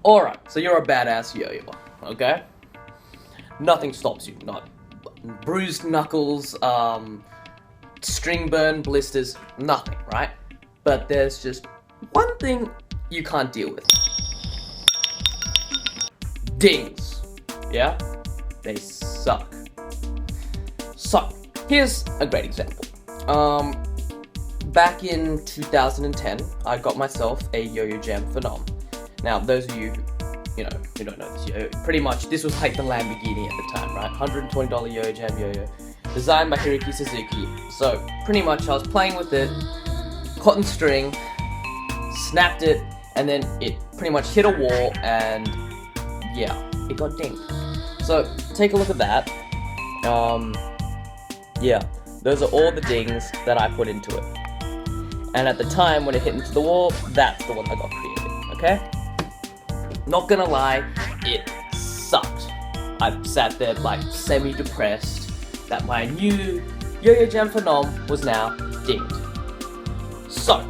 Alright, so you're a badass yo-yo, okay? Nothing stops you, not bruised knuckles, string burn, blisters, nothing, right? But there's just one thing you can't deal with. Dings, yeah? They suck. So, here's a great example. Back in 2010, I got myself a Yo-Yo Jam Phenom. Now, those of you, who don't know this yo-yo, pretty much, this was like the Lamborghini at the time, right? $120 Yo-Yo Jam yo-yo, designed by Hiroki Suzuki. So, pretty much, I was playing with it, cotton string, snapped it, and then it pretty much hit a wall, and yeah, it got dinged. So, take a look at that. Yeah, those are all the dings that I put into it. And at the time, when it hit into the wall, that's the one that got created, okay? Not gonna lie, it sucked. I sat there like semi-depressed that my new Yo-Yo Jam Phenom was now dinged. So,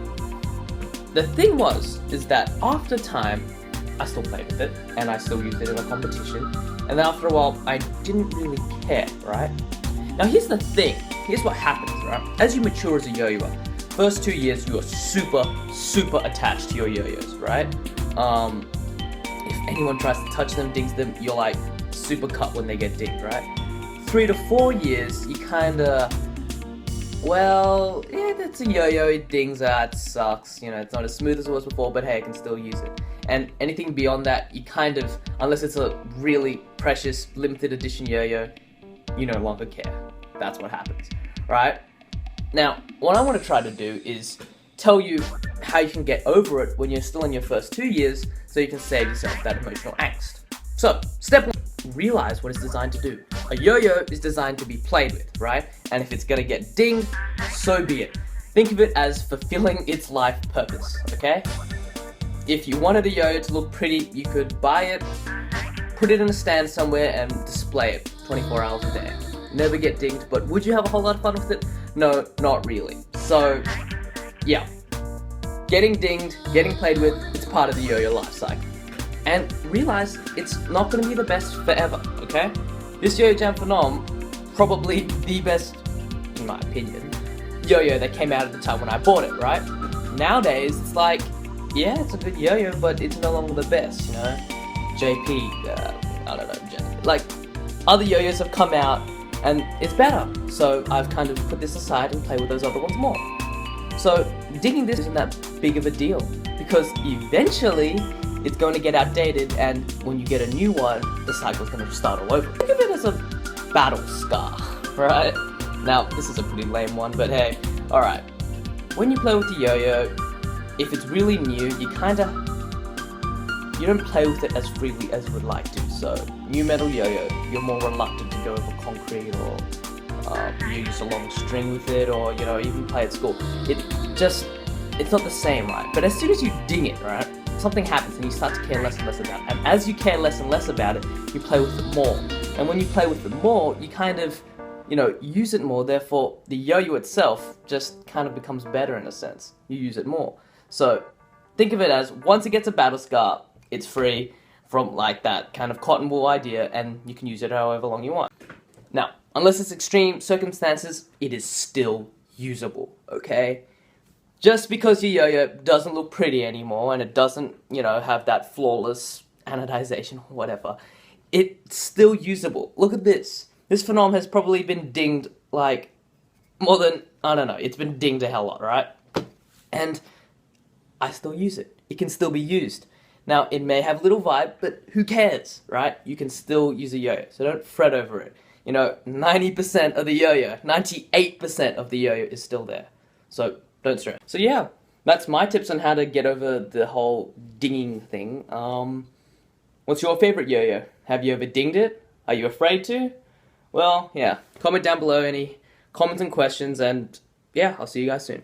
the thing is that after time, I still played with it, and I still used it in a competition, and then after a while, I didn't really care, right? Now here's the thing, here's what happens, right? As you mature as a yo-yoer, first 2 years you are super attached to your yo-yos, right? If anyone tries to touch them, dings them, you're like super cut when they get dinged, right? 3 to 4 years, you kinda, well, yeah, that's a yo-yo, it dings, it sucks, it's not as smooth as it was before, but hey, I can still use it. And anything beyond that, you kind of, unless it's a really precious, limited edition yo-yo, you no longer care. That's what happens, right? Now, what I want to try to do is tell you how you can get over it when you're still in your first 2 years, so you can save yourself that emotional angst. So, step 1, realize what it's designed to do. A yo-yo is designed to be played with, right? And if it's gonna get dinged, so be it. Think of it as fulfilling its life purpose, okay? If you wanted a yo-yo to look pretty, you could buy it, put it in a stand somewhere, and display it 24 hours a day. Never get dinged, but would you have a whole lot of fun with it? No, not really. So, yeah. Getting dinged, getting played with, it's part of the yo-yo life cycle. And realize it's not going to be the best forever, okay? This Yo-Yo Jam Phenom, probably the best, in my opinion, yo-yo that came out at the time when I bought it, right? Nowadays, it's like, yeah, it's a good yo-yo, but it's no longer the best, JP, I don't know, like, other yo-yos have come out, and it's better, so I've kind of put this aside and play with those other ones more. So, dinging this isn't that big of a deal, because eventually, it's going to get outdated, and when you get a new one, the cycle's going to start all over. Think of it as a battle scar, right? Now, this is a pretty lame one, but hey, alright. When you play with the yo-yo, if it's really new, you don't play with it as freely as you would like to. So, new metal yo-yo, you're more reluctant to go over concrete, or you use a long string with it, or, even play at school. It's not the same, right? But as soon as you ding it, right, something happens and you start to care less and less about it. And as you care less and less about it, you play with it more. And when you play with it more, you kind of, use it more, therefore the yo-yo itself just kind of becomes better in a sense. You use it more. So, think of it as, once it gets a battle scar, it's free from like that kind of cotton wool idea, and you can use it however long you want. Now, unless it's extreme circumstances, it is still usable, okay? Just because your yo-yo doesn't look pretty anymore, and it doesn't, have that flawless anodization or whatever, it's still usable. Look at this. This Phenom has probably been dinged, like, more than, I don't know, it's been dinged a hell lot, right? And I still use it. It can still be used. Now, it may have little vibe, but who cares, right? You can still use a yo-yo, so don't fret over it. 90% of the yo-yo, 98% of the yo-yo is still there. So, don't stress. So yeah, that's my tips on how to get over the whole dinging thing. What's your favorite yo-yo? Have you ever dinged it? Are you afraid to? Well, yeah, comment down below any comments and questions, and yeah, I'll see you guys soon.